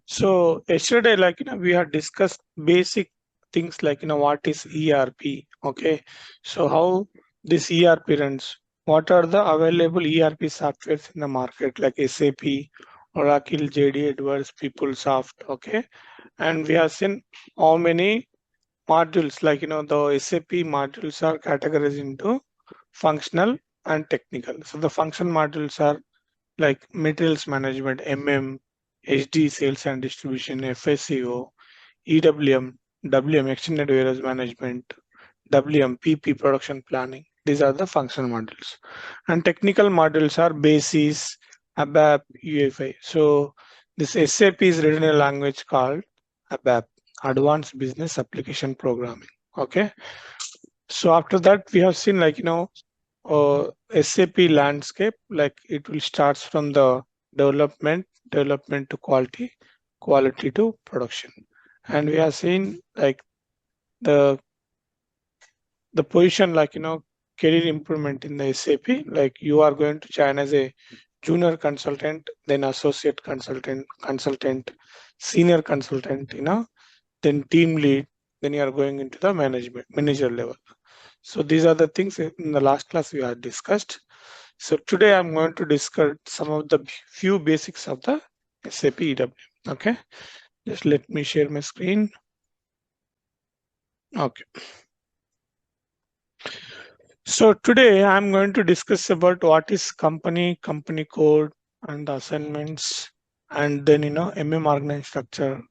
So yesterday, we had discussed basic things like what is ERP. Okay, so how this ERP runs, what are the available ERP softwares in the market like SAP, Oracle, JD Edwards, PeopleSoft. Okay, and we have seen how many modules the SAP modules are categorized into functional and technical. So the functional modules are like materials management, SD, sales and distribution, FSCO, EWM, WM, extended warehouse management, WM, PP, production planning. These are the functional modules. And technical modules are BASIS, ABAP, UEFI. So this SAP is written in a language called ABAP, Advanced Business Application Programming. Okay. So after that, we have seen SAP landscape, like it will starts from the development, development to quality, quality to production. And we have seen like the position career improvement in the SAP, like you are going to join as a junior consultant, then associate consultant, senior consultant, then team lead, then you are going into the management, manager level. So these are the things in the last class we had discussed. So today I'm going to discuss some of the few basics of the SAP EWM. Okay, just let me share my screen. Okay. So today I'm going to discuss about what is company code and assignments, and then MM organization structure,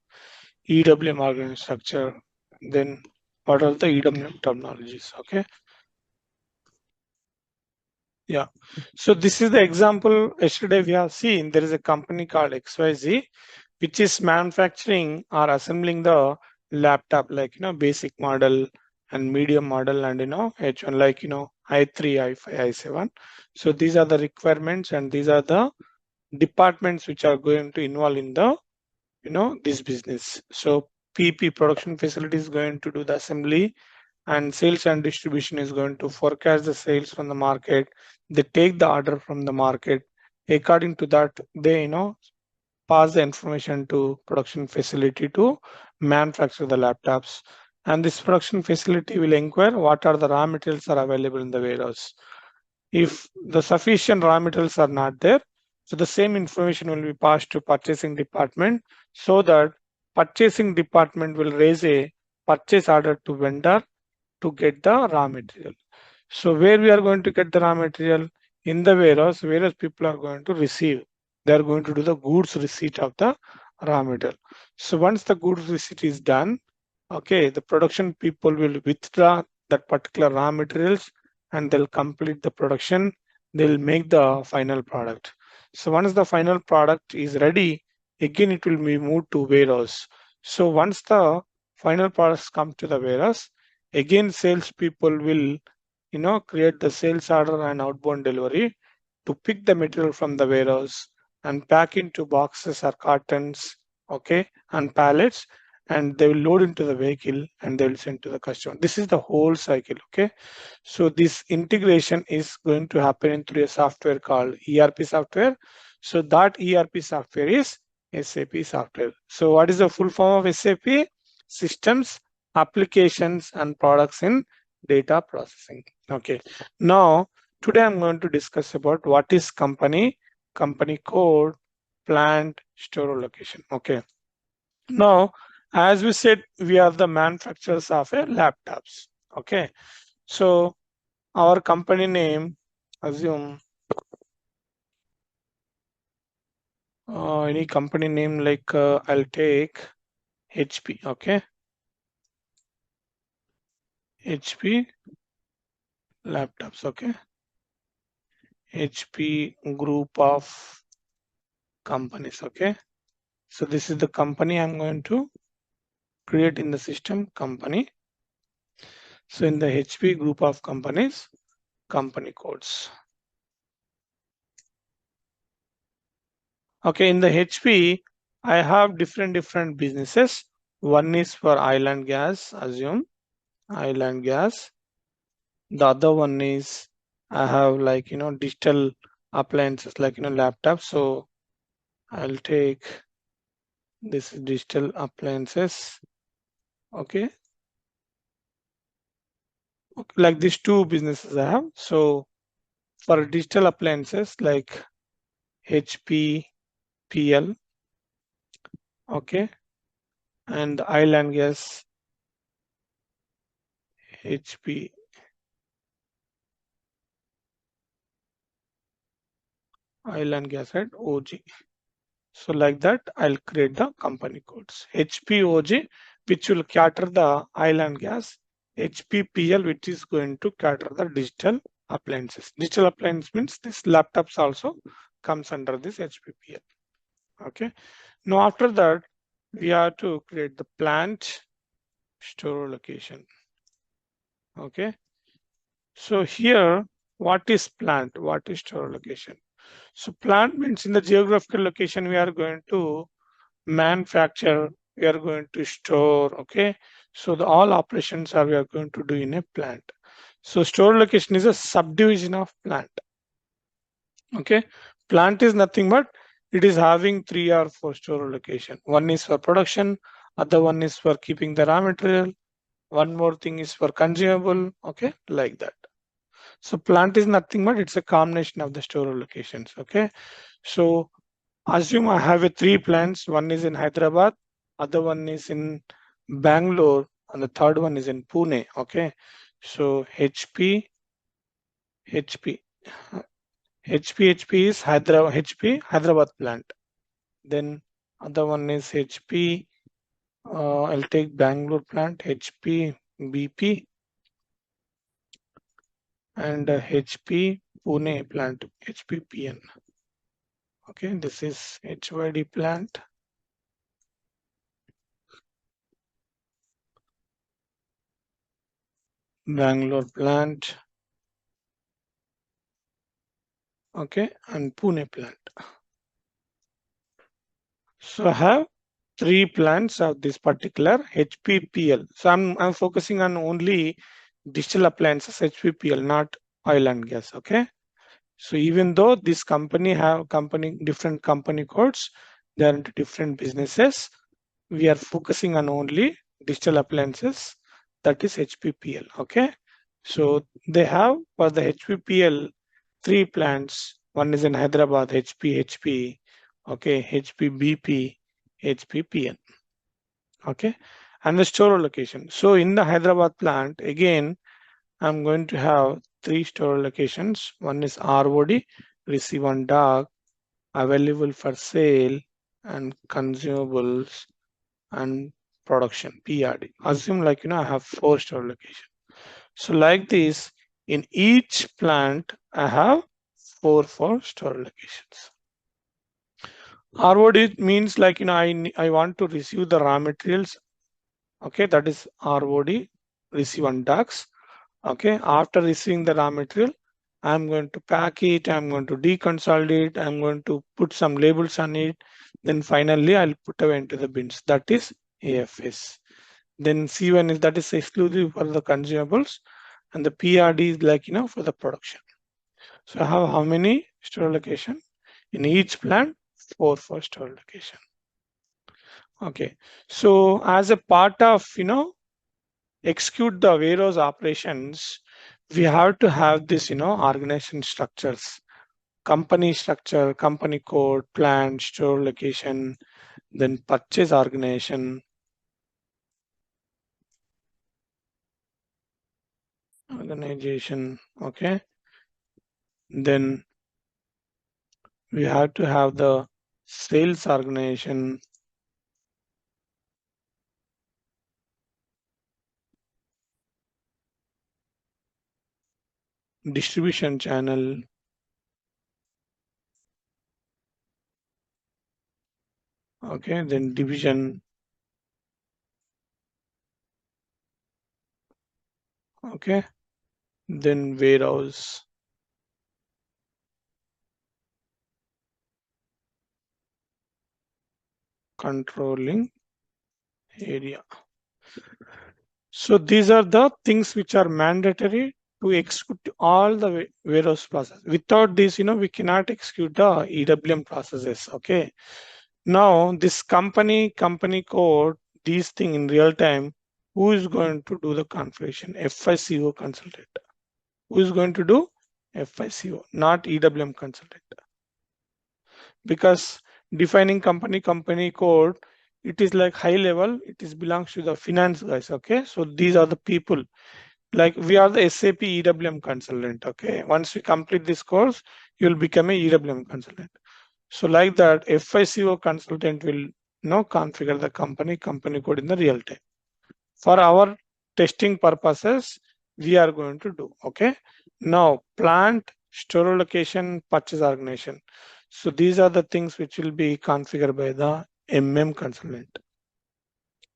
EWM organization structure, then what are the EWM terminologies. Okay. Yeah. So this is the example yesterday we have seen. There is a company called XYZ, which is manufacturing or assembling the laptop, like basic model and medium model, and H1, like i3, i5, i7. So these are the requirements, and these are the departments which are going to involve in the this business. So PP, production facility, is going to do the assembly, and sales and distribution is going to forecast the sales from the market. They take the order from the market. According to that, they pass the information to production facility to manufacture the laptops. And this production facility will inquire what are the raw materials are available in the warehouse. If the sufficient raw materials are not there, so the same information will be passed to purchasing department, so that purchasing department will raise a purchase order to vendor to get the raw material. So where we are going to get the raw material? In the warehouse, whereas people are going to receive. They are going to do the goods receipt of the raw material. So once the goods receipt is done, okay, the production people will withdraw that particular raw materials, and they'll complete the production. They'll make the final product. So once the final product is ready, again it will be moved to warehouse. So once the final products come to the warehouse, again sales people will create the sales order and outbound delivery to pick the material from the warehouse and pack into boxes or cartons, okay, and pallets, and they will load into the vehicle and they will send to the customer. This is the whole cycle, okay. So this integration is going to happen through a software called ERP software. So that ERP software is SAP software. So what is the full form of SAP? Systems, applications, and products in data processing. Okay. Now today I'm going to discuss about what is company code, plant, store location. Okay. Now, as we said, we are the manufacturers of a laptops. Okay. So our company name, assume any company name, like I'll take HP. Okay. HP laptops. Okay. HP group of companies. Okay. So this is the company I'm going to create in the system, company. So in the HP group of companies, company codes. Okay, in the HP, I have different businesses. One is for oil and gas, assume oil and gas. The other one is I have digital appliances like laptops. So I'll take This is digital appliances. Okay. Like these two businesses I have. So for digital appliances like HP, PL, okay, and oil and gas, HP, oil and gas at OG. So like that, I'll create the company codes. HPOG, which will cater the oil and gas. HPPL, which is going to cater the digital appliances. Digital appliance means this laptops also comes under this HPPL. Okay. Now after that, we have to create the plant store location. Okay. So here, what is plant? What is store location? So plant means in the geographical location we are going to manufacture, we are going to store. Okay. So the all operations are we are going to do in a plant. So store location is a subdivision of plant. Okay. Plant is nothing but it is having 3 or 4 store location. One is for production, other one is for keeping the raw material, one more thing is for consumable. Okay, like that. So plant is nothing but it's a combination of the store locations. Okay. So assume I have a 3 plants. One is in Hyderabad, other one is in Bangalore, and the third one is in Pune. Okay. So HP, HP is Hyderabad plant. Then other one is HP. I'll take Bangalore plant, HP BP, and HP Pune plant, HPPN. Okay, this is HYD plant. Bangalore plant. Okay, and Pune plant. So I have 3 plants of this particular HPPL. So I'm focusing on only digital appliances HPPL, not oil and gas. Okay. So even though this company have different company codes, they are into different businesses. We are focusing on only digital appliances, that is HPPL. Okay. So they have for the HPPL 3 plants. One is in Hyderabad, HP. Okay, HPBP, HPPN. Okay, and the store location. So in the Hyderabad plant, again, I'm going to have 3 store locations. One is ROD, receive on dock, available for sale, and consumables and production, PRD. Assume like, I have 4 store locations. So like this, in each plant, I have 4 store locations. ROD means like, I want to receive the raw materials. Okay, that is ROD, receive on docks. Okay, after receiving the raw material, I'm going to pack it, I'm going to deconsolidate, I'm going to put some labels on it. Then finally, I'll put away into the bins. That is AFS. Then C1 is that is exclusive for the consumables, and the PRD is like, for the production. So I have how many store location? In each plant, 4 store location. Okay. So as a part of, execute the warehouse operations, we have to have this, organization structures, company structure, company code, plant, store location, then purchase organization, okay. Then we have to have the sales organization, distribution channel, okay, then division, okay, then warehouse, controlling area. So these are the things which are mandatory to execute all the warehouse process. Without this, we cannot execute the EWM processes. Okay. Now this company code, these thing in real time, who is going to do the configuration? FICO consultant. Who is going to do? FICO, not EWM consultant. Because defining company code, it is like high level, it is belongs to the finance guys. Okay, so these are the people, like we are the SAP EWM consultant. Okay, once we complete this course, you will become a EWM consultant. So like that, FICO consultant will configure the company code in the real time. For our testing purposes, we are going to do. Okay. Now, plant, store location, purchase organization. So these are the things which will be configured by the consultant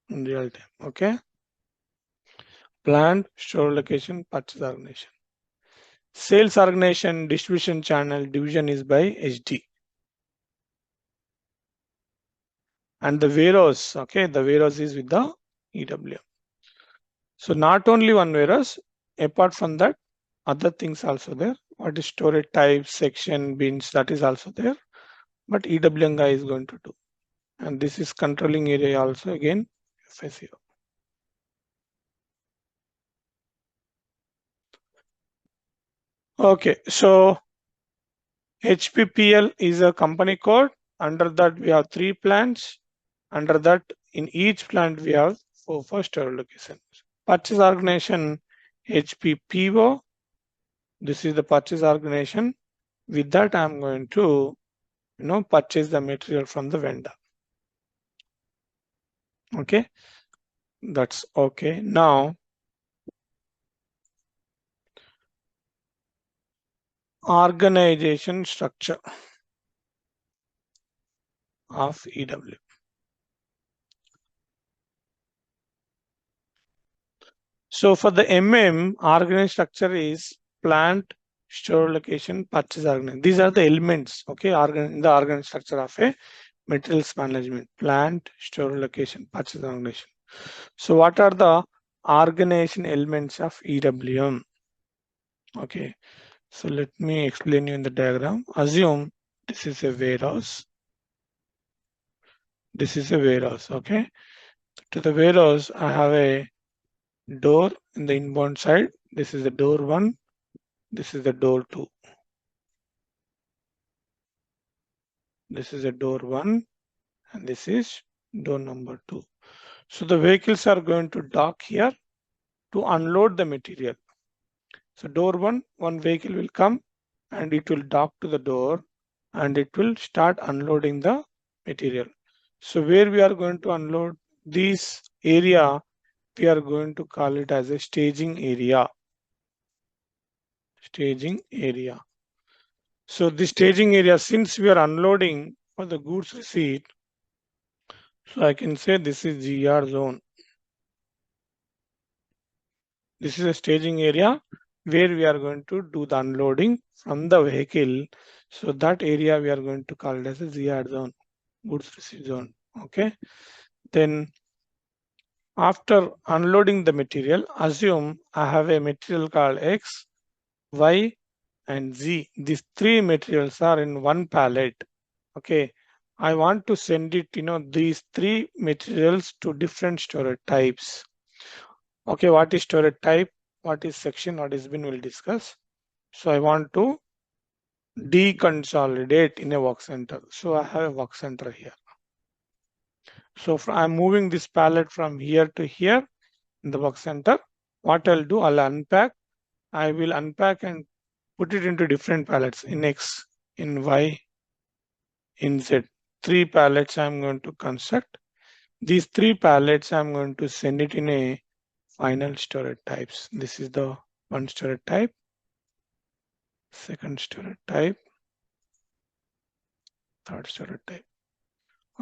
in real time. Okay. Plant, store location, purchase organization. Sales organization, distribution channel, division is by HD. And the warehouse, okay, the warehouse is with the EWM. So not only one warehouse, apart from that, other things also there. What is storage type, section, bins, that is also there. But EWM guy is going to do. And this is controlling area also again, FICO. Okay, so HPPL is a company code. Under that, we have 3 plants. Under that, in each plant, we have 4 store locations. Purchase organization, HPPO. This is the purchase organization. With that, I'm going to purchase the material from the vendor. Okay, that's okay. Now, organization structure of EW. So for the organization structure is plant, store location, purchase organization. These are the elements, okay, in the organization structure of a materials management: plant, store location, purchase organization. So what are the organization elements of EWM? Okay, so let me explain you in the diagram. Assume this is a warehouse. This is a warehouse. Okay, to the warehouse, I have a door in the inbound side. This is the door 1. This is the door 2. This is a door 1 and this is door number 2. So the vehicles are going to dock here to unload the material. So door 1, one vehicle will come and it will dock to the door and it will start unloading the material. So where we are going to unload this area, we are going to call it as a staging area. Staging area. So the staging area, since we are unloading for the goods receipt, so I can say this is GR zone. This is a staging area where we are going to do the unloading from the vehicle. So that area we are going to call it as a GR zone, goods receipt zone. Okay. Then after unloading the material, assume I have a material called X, Y, and Z. These 3 materials are in one pallet. Okay. I want to send it, these 3 materials to different storage types. Okay, what is storage type? What is section? What is bin? We'll discuss. So I want to deconsolidate in a work center. So I have a work center here. So I'm moving this pallet from here to here in the work center. What I'll do, I'll unpack. I will unpack and put it into different pallets in X, in Y, in Z. 3 pallets I'm going to construct. These 3 pallets I'm going to send it in a final storage types. This is the one storage type, second storage type, third storage type.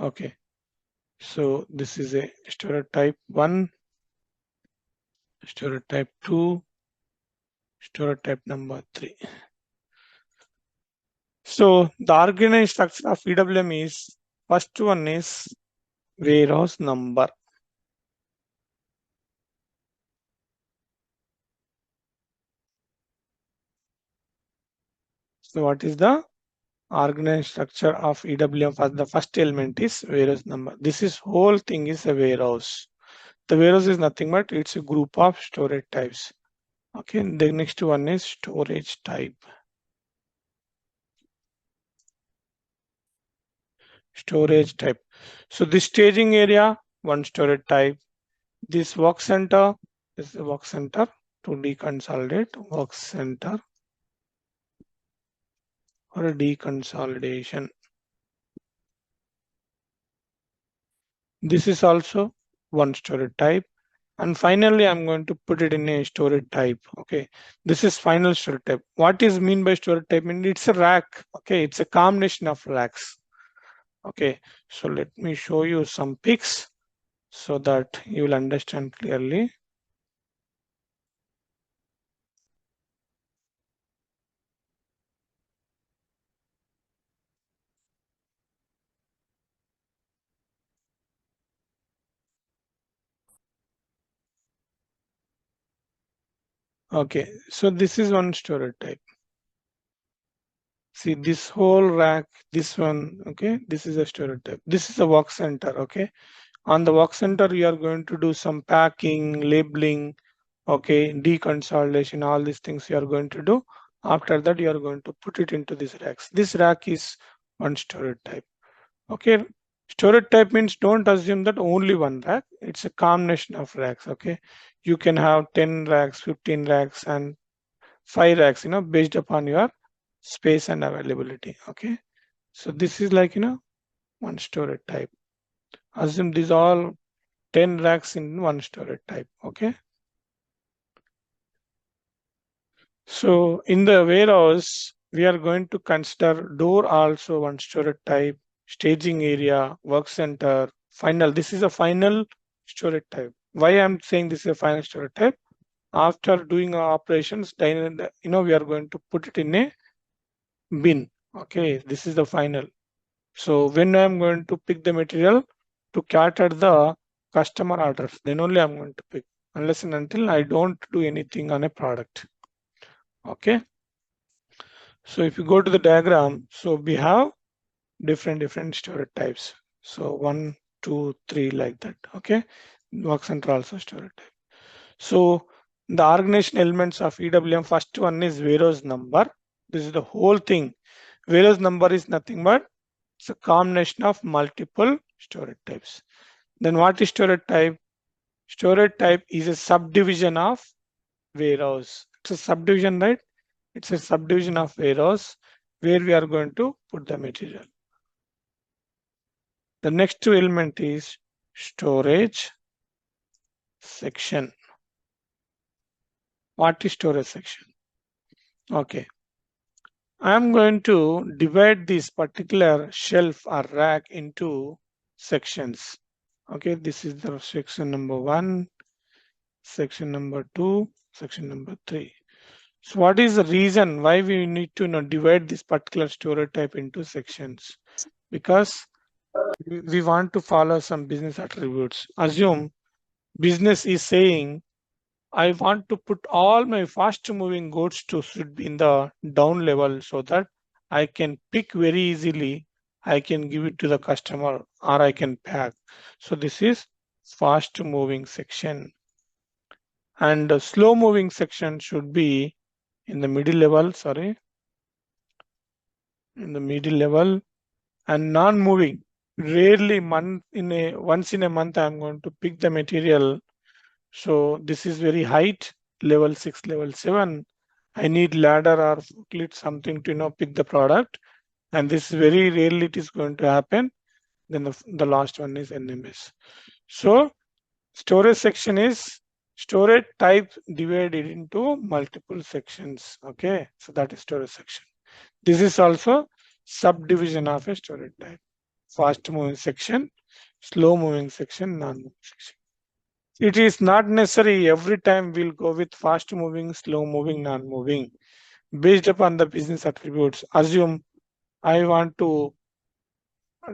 Okay, so this is a storage type 1, storage type 2, storage type number 3. So the organized structure of EWM is, first one is warehouse number. So what is the Organized structure of EWM. For the first element is warehouse number. This is whole thing is a warehouse. The warehouse is nothing but it's a group of storage types. Okay, the next one is storage type. Storage type. So this staging area, one storage type. This work center is the work center to deconsolidate work center or a deconsolidation. This is also one storage type. And finally, I'm going to put it in a storage type. Okay, this is final storage type. What is mean by storage type? I mean, it's a rack. Okay, it's a combination of racks. Okay, so let me show you some pics so that you will understand clearly. Okay, so this is one storage type. See this whole rack, this one, okay, this is a storage type. This is a work center, okay. On the work center, you are going to do some packing, labeling, okay, deconsolidation, all these things you are going to do. After that, you are going to put it into this racks. This rack is one storage type, okay. Storage type means don't assume that only one rack. It's a combination of racks, okay. You can have 10 racks, 15 racks, and 5 racks, based upon your space and availability. Okay, so this is like one storage type. Assume these all 10 racks in one storage type. Okay, so in the warehouse we are going to consider door also one storage type, staging area, work center, final. This is a final storage type. Why I'm saying this is a final storage type? After doing our operations, then we are going to put it in a bin. Okay, this is the final. So when I'm going to pick the material to cater the customer orders, then only I'm going to pick, unless and until I don't do anything on a product. Okay. So if you go to the diagram, so we have different storage types. So 1, 2, 3 like that. Okay. Work center also storage type. So the organization elements of EWM, first one is warehouse number. This is the whole thing. Warehouse number is nothing but it's a combination of multiple storage types. Then what is storage type? Storage type is a subdivision of warehouse. It's a subdivision, right? It's a subdivision of warehouse where we are going to put the material. The next element is storage section. What is storage section? Okay. I'm going to divide this particular shelf or rack into sections. Okay, this is the section number 1, section number 2, section number 3. So what is the reason why we need to divide this particular storage type into sections? Because we want to follow some business attributes. Assume business is saying, I want to put all my fast moving goods to should be in the down level so that I can pick very easily. I can give it to the customer or I can pack. So this is fast moving section. And the slow moving section should be in the middle level, sorry, in the middle level, and non-moving. Rarely once in a month I'm going to pick the material. So this is very height, level 6, level 7. I need ladder or forklift something to pick the product. And this is very rarely it is going to happen. Then the last one is NMS. So storage section is storage type divided into multiple sections. Okay, so that is storage section. This is also subdivision of a storage type. Fast moving section, slow moving section, non-moving section. It is not necessary every time we'll go with fast moving, slow moving, non-moving. Based upon the business attributes, assume I want to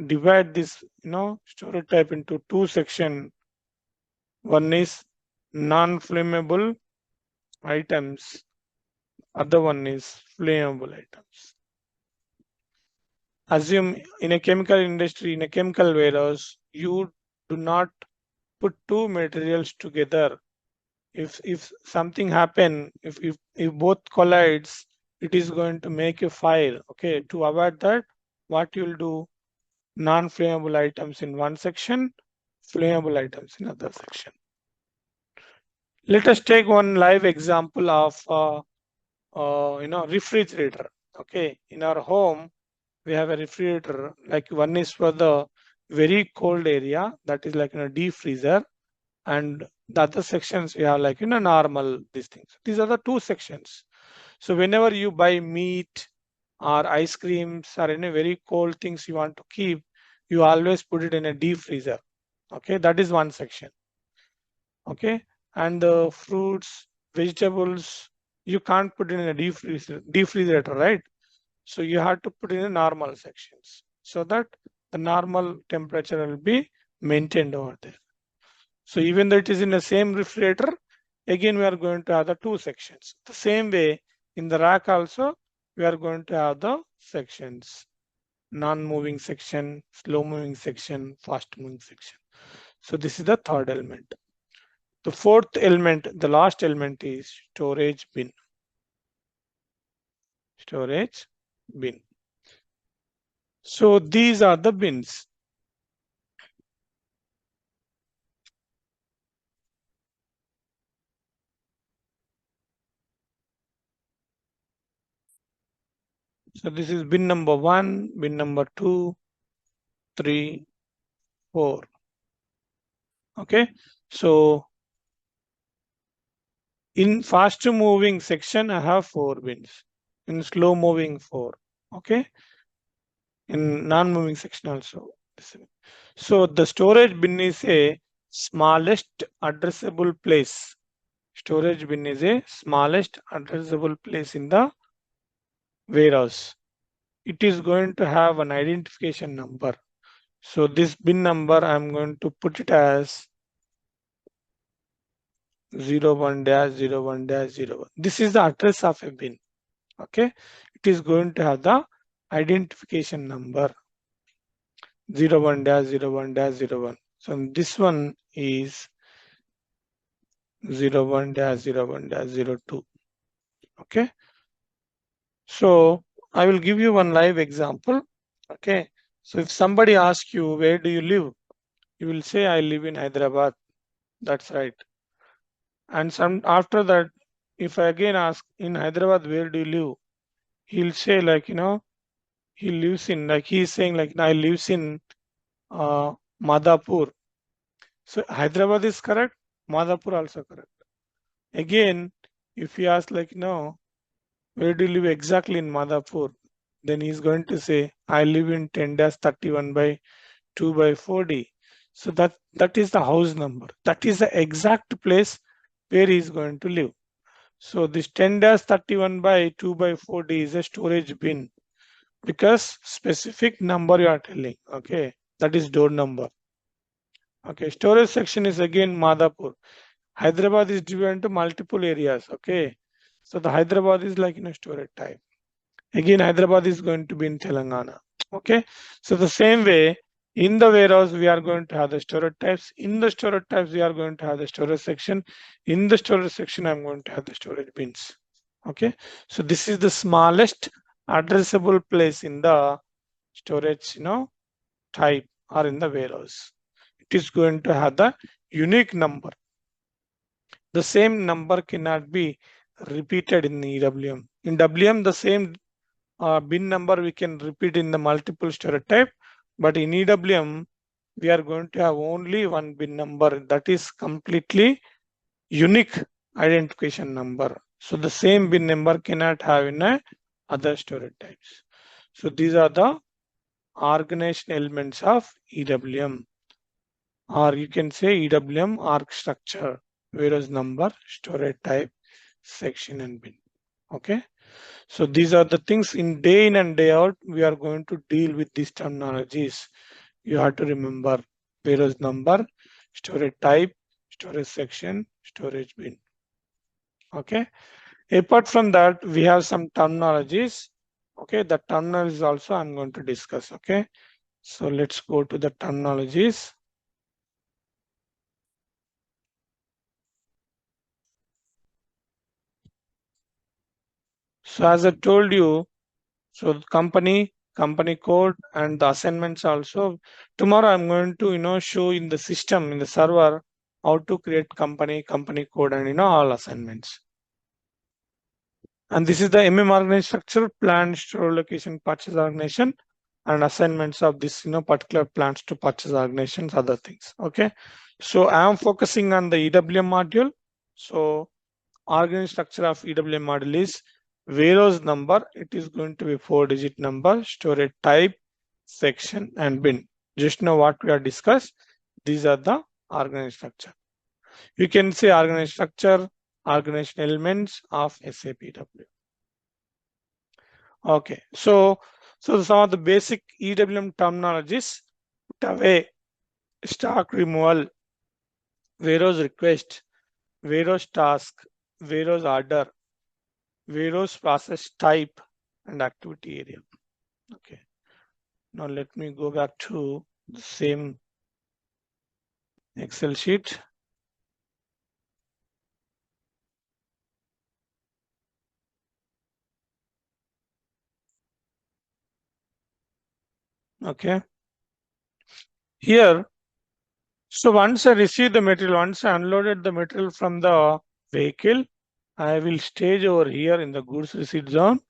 divide this storage type into 2 sections. One is non-flammable items, other one is flammable items. assume in a chemical industry, in a chemical warehouse, you do not put two materials together. If something happen, if both collides, it is going to make a fire. Okay, to avoid that, what you'll do, non-flammable items in one section, flammable items in other section. Let us take one live example of refrigerator. Okay, in our home we have a refrigerator, like one is for the very cold area, that is like deep freezer, and the other sections we have like normal these things. These are the two sections. So whenever you buy meat or ice creams or any very cold things you want to keep, you always put it in a deep freezer. Okay, that is one section. Okay, and the fruits, vegetables, you can't put in a deep refrigerator, right? So you have to put in a normal sections so that the normal temperature will be maintained over there. So even though it is in the same refrigerator, again we are going to have the two sections. The same way in the rack also we are going to have the sections: non-moving section, slow-moving section, fast-moving section. So this is the third element. The fourth element, the last element, is storage bin. Storage bin. So these are the bins. So this is bin number 1, bin number 2, 3, 4. Okay. So in fast moving section, I have 4 bins. In slow moving 4. Okay. In non-moving section also. So the storage bin is a smallest addressable place. Storage bin is a smallest addressable place in the warehouse. It is going to have an identification number. So this bin number, I'm going to put it as 01-01-01. This is the address of a bin. Okay, it is going to have the identification number 01-01-01. So this one is 01-01-02. Okay, so I will give you one live example. Okay, so if somebody asks you, where do you live? You will say, I live in Hyderabad. That's right. And some after that, if I again ask, in Hyderabad, where do you live? He'll say like, he lives in, like he's saying like, I lives in Madhapur. So Hyderabad is correct, Madhapur also correct. Again, if he asks like, where do you live exactly in Madhapur? Then he's going to say, I live in 10-31 by 2 by 4D. So that is the house number. That is the exact place where he's going to live. So this 10-31 by 2 by 4D is a storage bin, because specific number you are telling. Okay, that is door number. Okay, storage section is again Madhapur. Hyderabad is divided into multiple areas. Okay, so the Hyderabad is like storage type. Again, Hyderabad is going to be in Telangana. Okay, so the same way in the warehouse we are going to have the storage types. In the storage types we are going to have the storage section. In the storage section I'm going to have the storage bins. Okay, so this is the smallest addressable place in the storage type or in the warehouse. It is going to have the unique number. The same number cannot be repeated in EWM. In WM, the same bin number we can repeat in the multiple storage type, but in EWM we are going to have only one bin number, that is completely unique identification number. So the same bin number cannot have in a other storage types. So these are the organization elements of EWM, or you can say EWM org structure, whereas number, storage type, section and bin. Okay. So these are the things in day in and day out, we are going to deal with these terminologies. You have to remember whereas number, storage type, storage section, storage bin. Okay. Apart from that, we have some terminologies. Okay, the terminology also I'm going to discuss. Okay, so let's go to the terminologies. So as I told you, so the company code and the assignments also. Tomorrow I'm going to show in the system in the server how to create company code and all assignments. And this is the MM organization structure, plan, store, location, purchase organization, and assignments of this particular plans to purchase organizations, other things. Okay, so I am focusing on the EWM module. So organization structure of EWM module is warehouse number. It is going to be 4-digit number, storage type, section, and bin. Just now what we have discussed, these are the organization structure. You can say organization structure, organization elements of SAP EWM. Okay, so some of the basic EWM terminologies: Putaway, stock removal, warehouse request, warehouse task, warehouse order, warehouse process type, and activity area. Okay, now let me go back to the same Excel sheet. Okay, here, so once I receive the material, once I unloaded the material from the vehicle, I will stage over here in the goods receipt zone.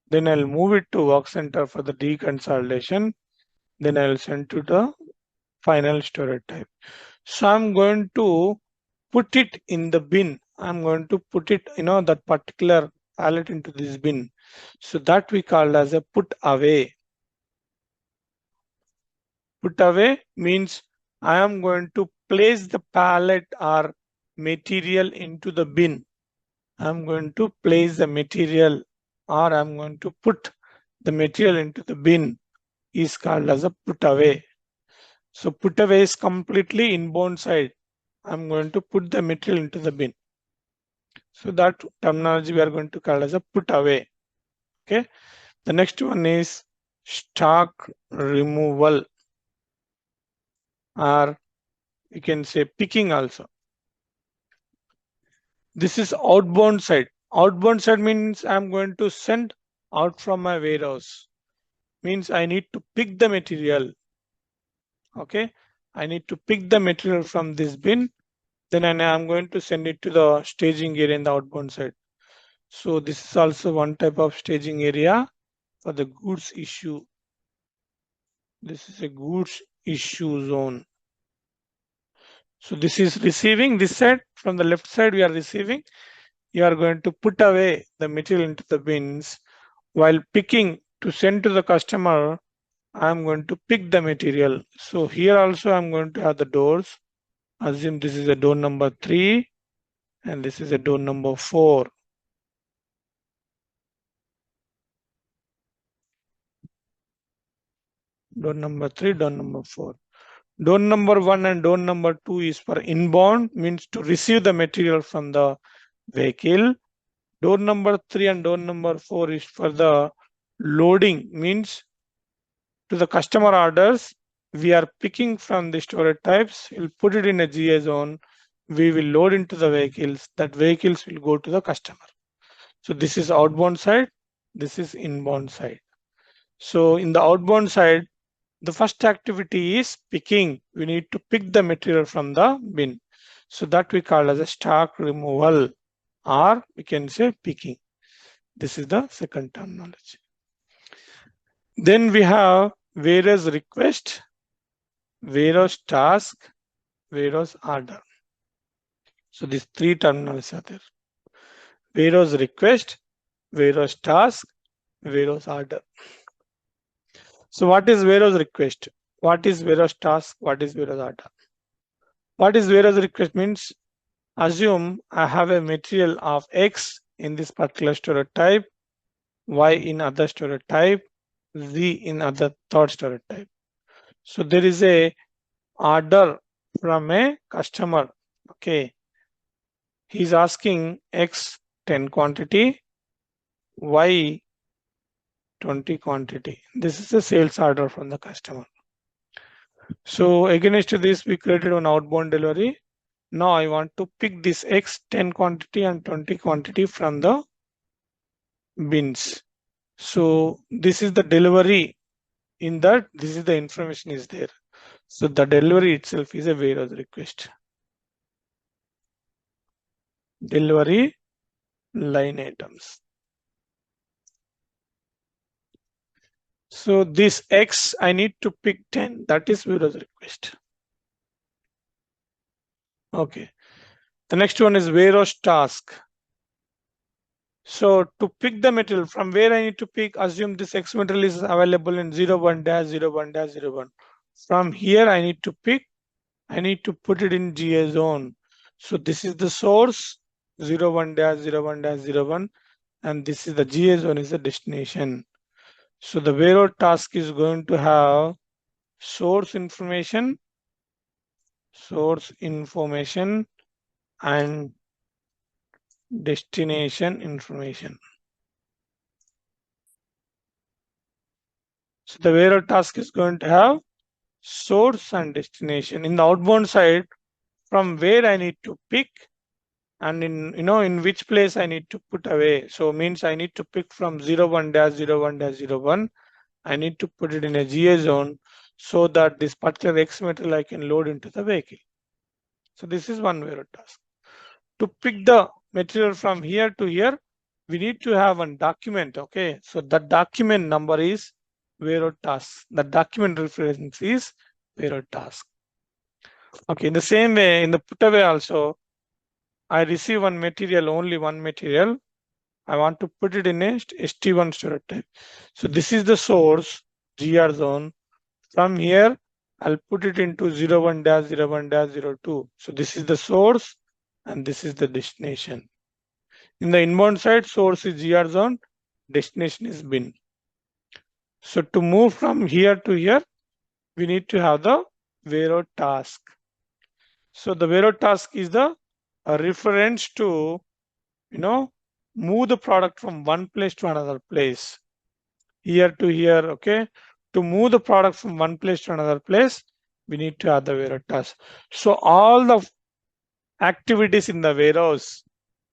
Then I'll move it to work center for the deconsolidation. Then I'll send to the final storage type. So I'm going to put it in the bin. I'm going to put it, that particular pallet into this bin. So that we call as a put away. Put away means I am going to place the pallet or material into the bin. I'm going to place the material or I'm going to put the material into the bin is called as a put away. So put away is completely inbound side. I'm going to put the material into the bin. So that terminology we are going to call as a put away. Okay. The next one is stock removal, or you can say picking also. This is outbound side. Outbound side means I'm going to send out from my warehouse. Means I need to pick the material. Okay. I need to pick the material from this bin. Then I'm going to send it to the staging area in the outbound side. So this is also one type of staging area for the goods issue. This is a goods issue zone. So this is receiving this side. From the left side, we are receiving. You are going to put away the material into the bins. While picking to send to the customer, I'm going to pick the material. So here also I'm going to have the doors. Assume this is a door number 3 and this is a door number 4. Door number 3, door number 4. Door number 1 and door number 2 is for inbound, means to receive the material from the vehicle. Door number 3 and door number 4 is for the loading, means to the customer orders. We are picking from the storage types, we'll put it in a GA zone. We will load into the vehicles. That vehicles will go to the customer. So this is outbound side. This is inbound side. So in the outbound side, the first activity is picking. We need to pick the material from the bin. So that we call as a stock removal, or we can say picking. This is the second terminology. Then we have warehouse request, warehouse task, warehouse order. So these 3 terminologies are there. Warehouse request, warehouse task, warehouse order. So what is warehouse request? What is warehouse task? What is warehouse order? What is warehouse request means? Assume I have a material of X in this particular storage type, Y in other storage type, Z in other third storage type. So there is a order from a customer. Okay. He's asking X 10 quantity, Y 20 quantity. This is a sales order from the customer. So against this, we created an outbound delivery. Now I want to pick this X 10 quantity and 20 quantity from the bins. So this is the delivery. In that, this is the information is there. So the delivery itself is a warehouse request. Delivery line items. So this X, I need to pick 10. That is warehouse request. Okay. The next one is warehouse task. So to pick the material, from where I need to pick, assume this X material is available in 01-01-01. From here, I need to pick, I need to put it in GA zone. So this is the source 01-01-01, and this is the GA zone is the destination. So the warehouse task is going to have source information, and destination information. So the warehouse task is going to have source and destination. In the outbound side, from where I need to pick, and in which place I need to put away. So means I need to pick from 01-01-01. I need to put it in a GA zone so that this particular X material I can load into the vehicle. So this is one warehouse task. To pick the material from here to here, we need to have a document. Okay, so the document number is warehouse task. The document reference is warehouse task. Okay, in the same way, in the Putaway also, I receive one material, only one material. I want to put it in a ST1 storage type. So this is the source GR zone. From here, I'll put it into 01-01-02. So this is the source and this is the destination. In the inbound side, source is GR zone, destination is bin. So to move from here to here, we need to have the warehouse task. So the warehouse task is the reference to, move the product from one place to another place, here to here. Okay, to move the product from one place to another place, we need to have the warehouse task. So all the activities in the warehouse,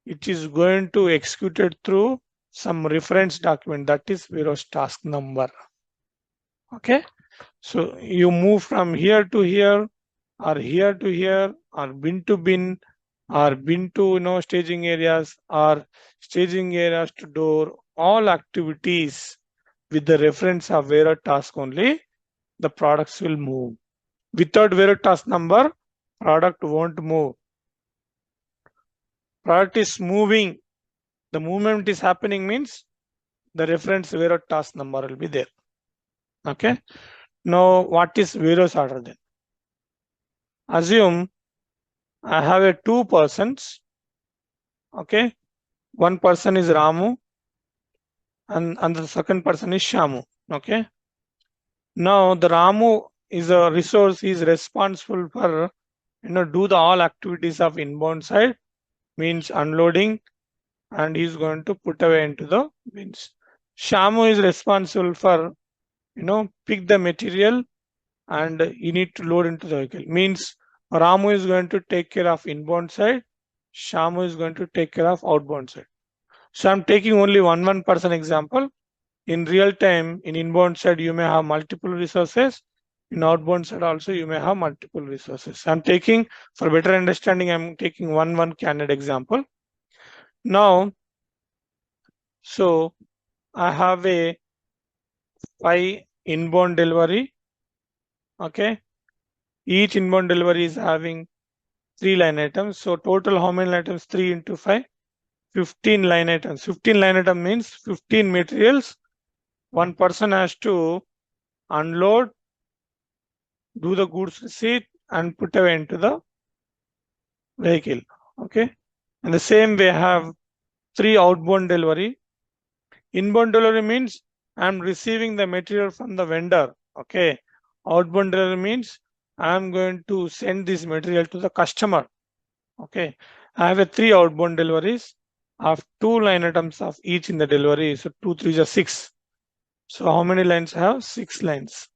it is going to execute it through some reference document, that is warehouse task number. Okay, so you move from here to here, or here to here, or bin to bin, or bin to staging areas, or staging areas to door. All activities with the reference of warehouse task only, the products will move. Without warehouse task number, product won't move. Product is moving. The movement is happening means the reference warehouse task number will be there. Okay. Now, what is warehouse order then? Assume I have two persons. Okay. One person is Ramu and the second person is Shamu. Okay. Now the Ramu is a resource. He is responsible for do the all activities of inbound side, means unloading, and he's going to put away into the bins. Shamu is responsible for pick the material and you need to load into the vehicle. Means Ramu is going to take care of inbound side, Shamu is going to take care of outbound side. So I'm taking only one person example. In real time, in inbound side, you may have multiple resources. In outbound side also, you may have multiple resources. I'm taking, for better understanding, I'm taking one candidate example. Now, so I have a 5 inbound delivery. Okay. Each inbound delivery is having 3 line items. So total how many items? 3 into 5, 15 line items. 15 line item means 15 materials. One person has to unload, do the goods receipt, and put away into the vehicle. Okay. And the same way I have 3 outbound delivery. Inbound delivery means I'm receiving the material from the vendor. Okay. Outbound delivery means I'm going to send this material to the customer. Okay. I have a 3 outbound deliveries of 2 line items of each in the delivery. So 2 3 is 6. So how many lines I have? 6 lines.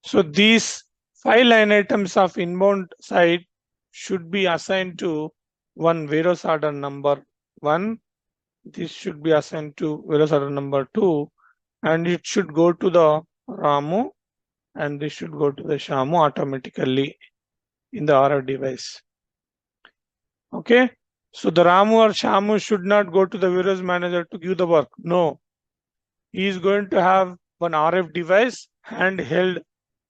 So these 5 line items of inbound side should be assigned to one warehouse order number 1. This should be assigned to warehouse order number 2, and it should go to the Ramu, and this should go to the Shamu automatically in the RF device. Okay. So the Ramu or Shamu should not go to the warehouse manager to give the work. No, he is going to have one RF device, handheld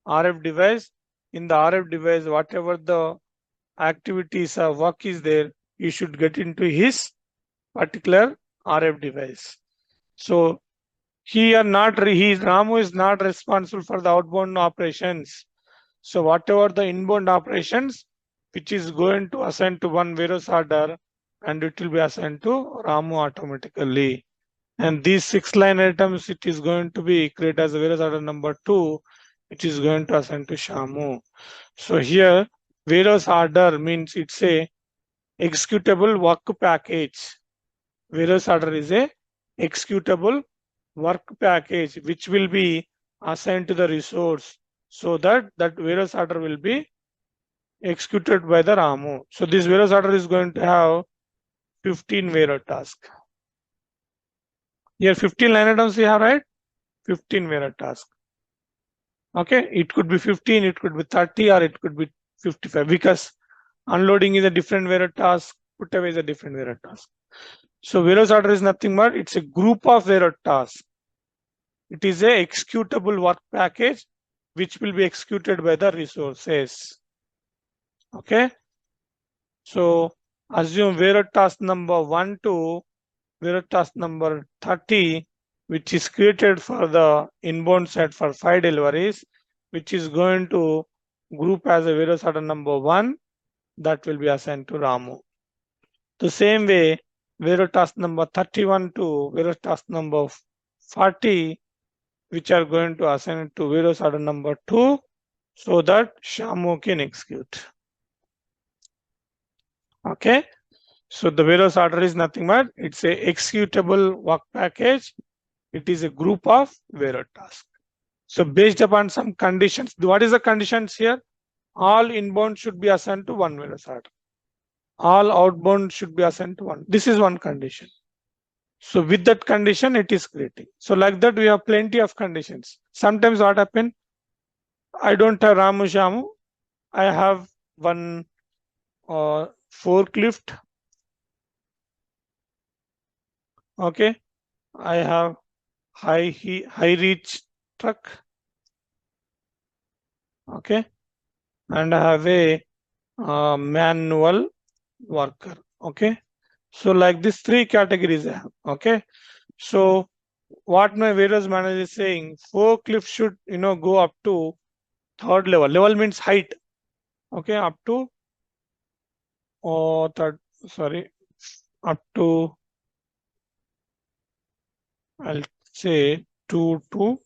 RF device. In the RF device, whatever the activities or work is there, you should get into his particular RF device. So Ramu is not responsible for the outbound operations. So whatever the inbound operations, which is going to assign to one warehouse order, and it will be assigned to Ramu automatically. And these 6 line items, it is going to be created as a warehouse order number 2, which is going to assign to Shamu. So here warehouse order means it's a executable work package. Warehouse order is a executable work package which will be assigned to the resource, so that warehouse order will be executed by the Ramu. So this warehouse order is going to have 15 warehouse tasks. Here 15 line items we have, right? 15 warehouse tasks. Okay, it could be 15, it could be 30, or it could be 55, because unloading is a different warehouse task, putaway is a different warehouse task. So warehouse order is nothing but it's a group of warehouse tasks. It is a executable work package which will be executed by the resources. Okay. So assume warehouse task number 1 to warehouse task number 30, which is created for the inbound side for 5 deliveries, which is going to group as a warehouse order number 1, that will be assigned to Ramu. The same way, warehouse task number 31 to warehouse task number 40, which are going to assign it to warehouse order number 2, so that Shamu can execute. Okay. So the warehouse order is nothing but it's a executable work package. It is a group of warehouse tasks. So based upon some conditions, what is the conditions here? All inbound should be assigned to one warehouse order. All outbound should be assigned to one. This is one condition. So with that condition, it is creating. So like that, we have plenty of conditions. Sometimes what happen? I don't have Ramu Shamu. I have one forklift. Okay. I have high reach truck. Okay. And I have a manual worker. Okay. So like this 3 categories I have. Okay. So what my warehouse manager is saying, forklift should go up to 3rd level. Level means height. Okay, up to up to I'll say 2 to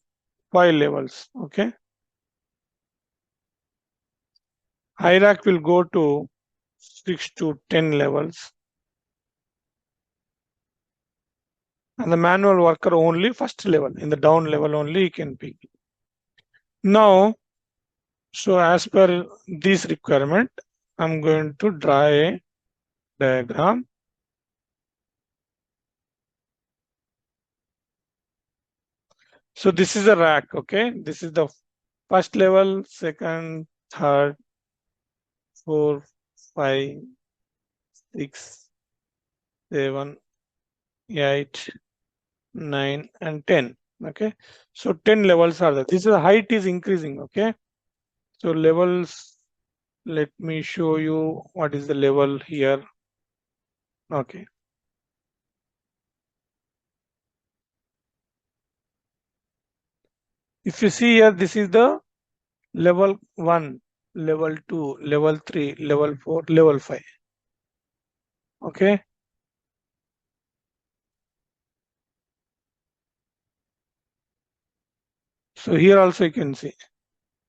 5 levels. Okay. High rack will go to 6 to 10 levels. And the manual worker only 1st level. In the down level only you can pick. Now, so as per this requirement, I'm going to draw a diagram. So this is a rack. Okay. This is the 1st level, 2nd, 3rd, 4, 5, 6, 7, 8, 9, and 10. Okay. So 10 levels are there. This is the height is increasing. Okay. So levels, let me show you what is the level here. Okay. If you see here, this is the level 1, level 2, level 3, level 4, level 5. Okay. So here also you can see.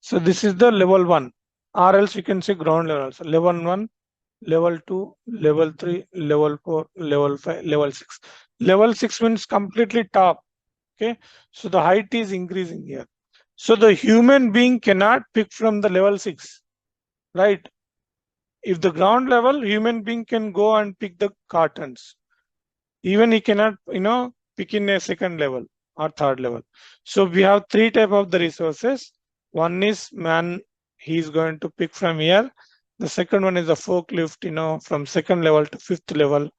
So this is the level 1, or else you can say ground level also. Level 1, level 2, level 3, level 4, level 5, level 6. Level 6 means completely top. Okay. So the height is increasing here. So the human being cannot pick from the level 6, right? If the ground level, human being can go and pick the cartons. Even he cannot, pick in a second level or third level. So we have three type of the resources. One is man, he's going to pick from here. The second one is a forklift, from second level to fifth level.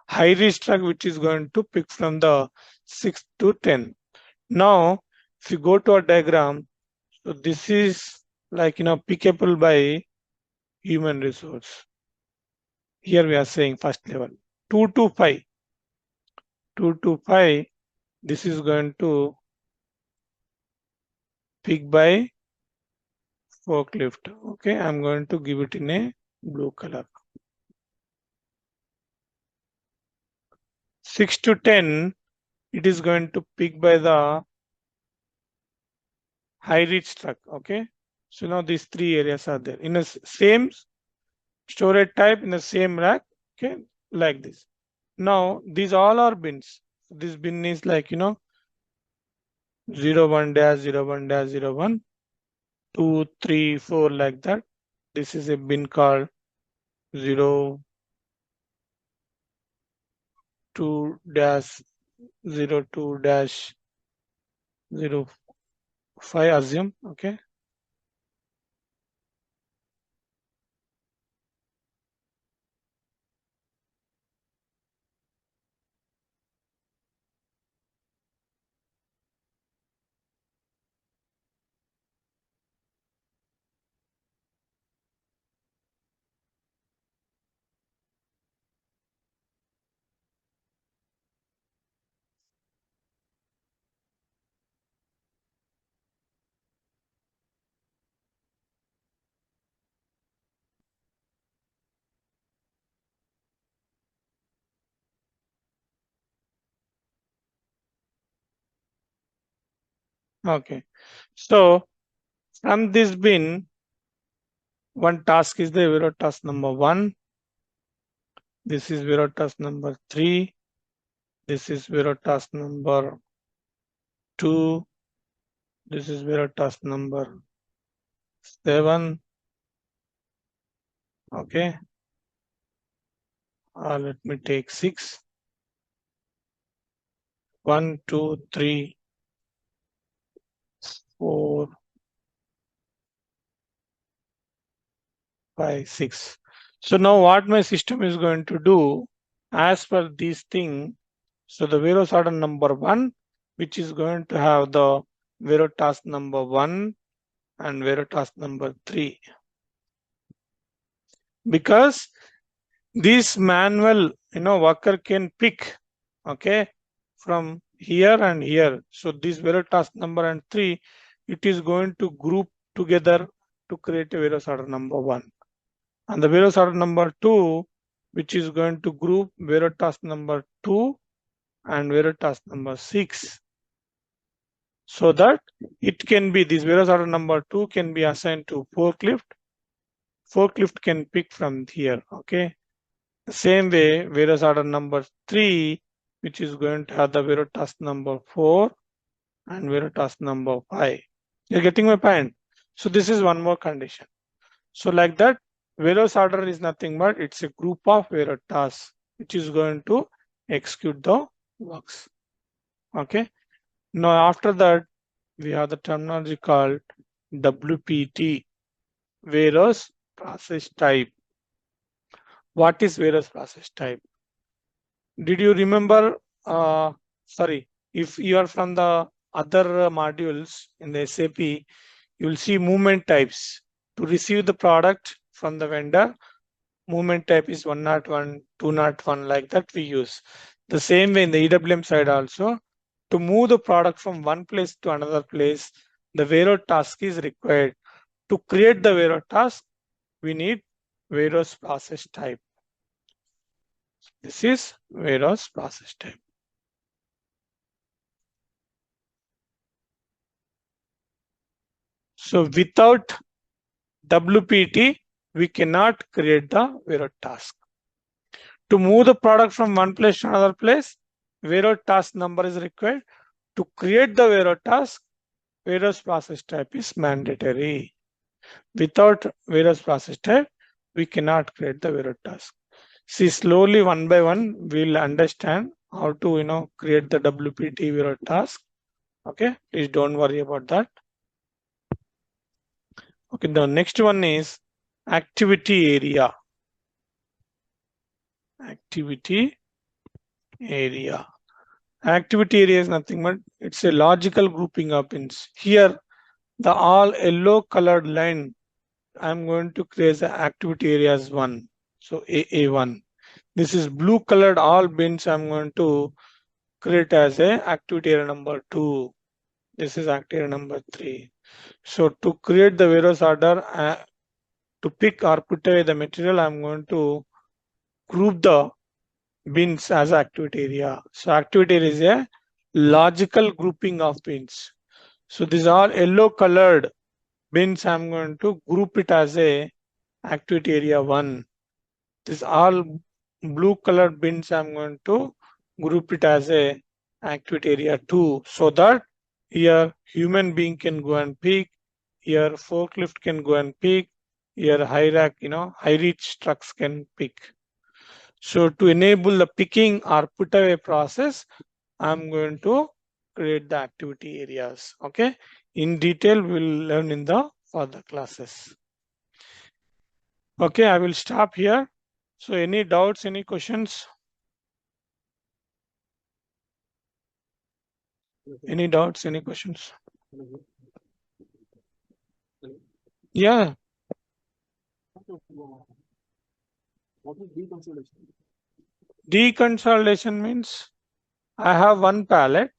High reach truck, which is going to pick from the 6 to 10. Now, if you go to a diagram, so this is like, pickable by human resource. Here we are saying first level, 2 to 5. 2 to 5, this is going to pick by forklift. Okay, I'm going to give it in a blue color. 6 to 10, it is going to pick by the high reach truck. Okay, so now these three areas are there in a same storage type in the same rack. Okay, like this. Now these all are bins. This bin is like 01 dash 01 dash 01, 2, 3, 4, like that. This is a bin called 0 2 dash 02 dash 05, assume. Okay. Okay. So from this bin, one task is the zero task number 1. This is zero task number 3. This is zero task number 2. This is zero task number 7. Okay. Let me take 6. 1, 2, 3, 4, 5, 6. So now what my system is going to do as per this thing. So the warehouse order number 1, which is going to have the warehouse task number 1 and warehouse task number 3. Because this manual, worker can pick, okay, from here and here. So this warehouse task number and 3, it is going to group together to create a warehouse order number 1. And the warehouse order number 2, which is going to group warehouse task number 2 and warehouse task number 6. So that it can be, this warehouse order number 2 can be assigned to forklift. Forklift can pick from here. Okay. The same way, warehouse order number 3, which is going to have the warehouse task number 4 and warehouse task number 5. You're getting my point? So this is one more condition. So like that, warehouse order is nothing but it's a group of warehouse tasks which is going to execute the works. Okay. Now after that, we have the terminology called WPT, warehouse process type. What is warehouse process type? Did you remember? Sorry, if you are from the other modules in the SAP, you will see movement types. To receive the product from the vendor, movement type is 101, 201, like that we use. The same way in the EWM side also, to move the product from one place to another place, the warehouse task is required. To create the warehouse task, we need warehouse process type. This is warehouse process type. So without WPT, we cannot create the warehouse task. To move the product from one place to another place, warehouse task number is required. To create the warehouse task, warehouse process type is mandatory. Without warehouse process type, we cannot create the warehouse task. See, slowly one by one, we'll understand how to create the WPT warehouse task. Okay, please don't worry about that. Okay, the next one is activity area. Activity area. Activity area is nothing but it's a logical grouping of pins. Here, the all yellow colored line, I'm going to create the activity areas 1. So AA1. This is blue colored all bins I'm going to create as a activity area number 2. This is activity area number 3. So to create the warehouse order, to pick or put away the material, I'm going to group the bins as activity area. So activity area is a logical grouping of bins. So these are yellow colored bins. I'm going to group it as a activity area 1. This all blue colored bins I'm going to group it as a activity area 2, so that here human being can go and pick, here forklift can go and pick, here high rack, high reach trucks can pick. So to enable the picking or put away process, I'm going to create the activity areas. Okay, in detail we'll learn in the further classes. Okay, I will stop here. So any doubts, any questions? Any doubts, any questions? Yeah. What is deconsolidation? Deconsolidation means I have one pallet.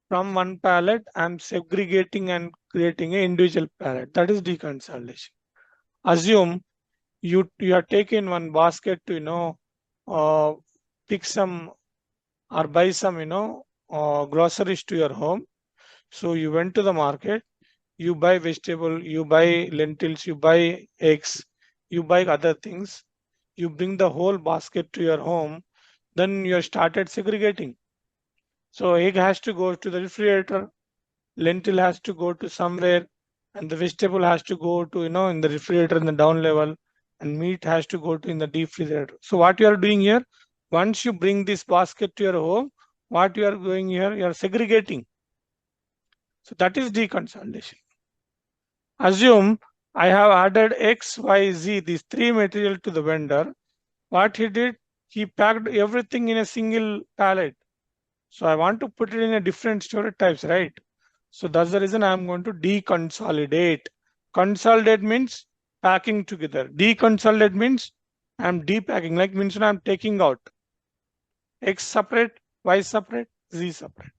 From one pallet, I'm segregating and creating an individual pallet. That is deconsolidation. Assume you are taking one basket to pick some or buy some groceries to your home. So you went to the market, you buy vegetable, you buy lentils, you buy eggs, you buy other things, you bring the whole basket to your home, then you started segregating. So egg has to go to the refrigerator, lentil has to go to somewhere, and the vegetable has to go to in the refrigerator in the down level, and meat has to go to in the deep refrigerator. So what you are doing here, once you bring this basket to your home, what you are doing here, you are segregating. So that is deconsolidation. Assume I have added X, Y, Z, these 3 material to the vendor. What he did, he packed everything in a single pallet. So I want to put it in a different storage types, right? So that's the reason I'm going to deconsolidate. Consolidate means packing together. Deconsolidate means I'm depacking, like means I'm taking out X separate, Y separate, Z separate.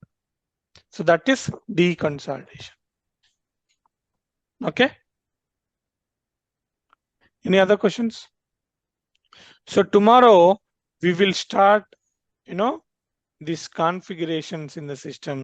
So that is deconsolidation. Okay. Any other questions? So tomorrow we will start, these configurations in the system.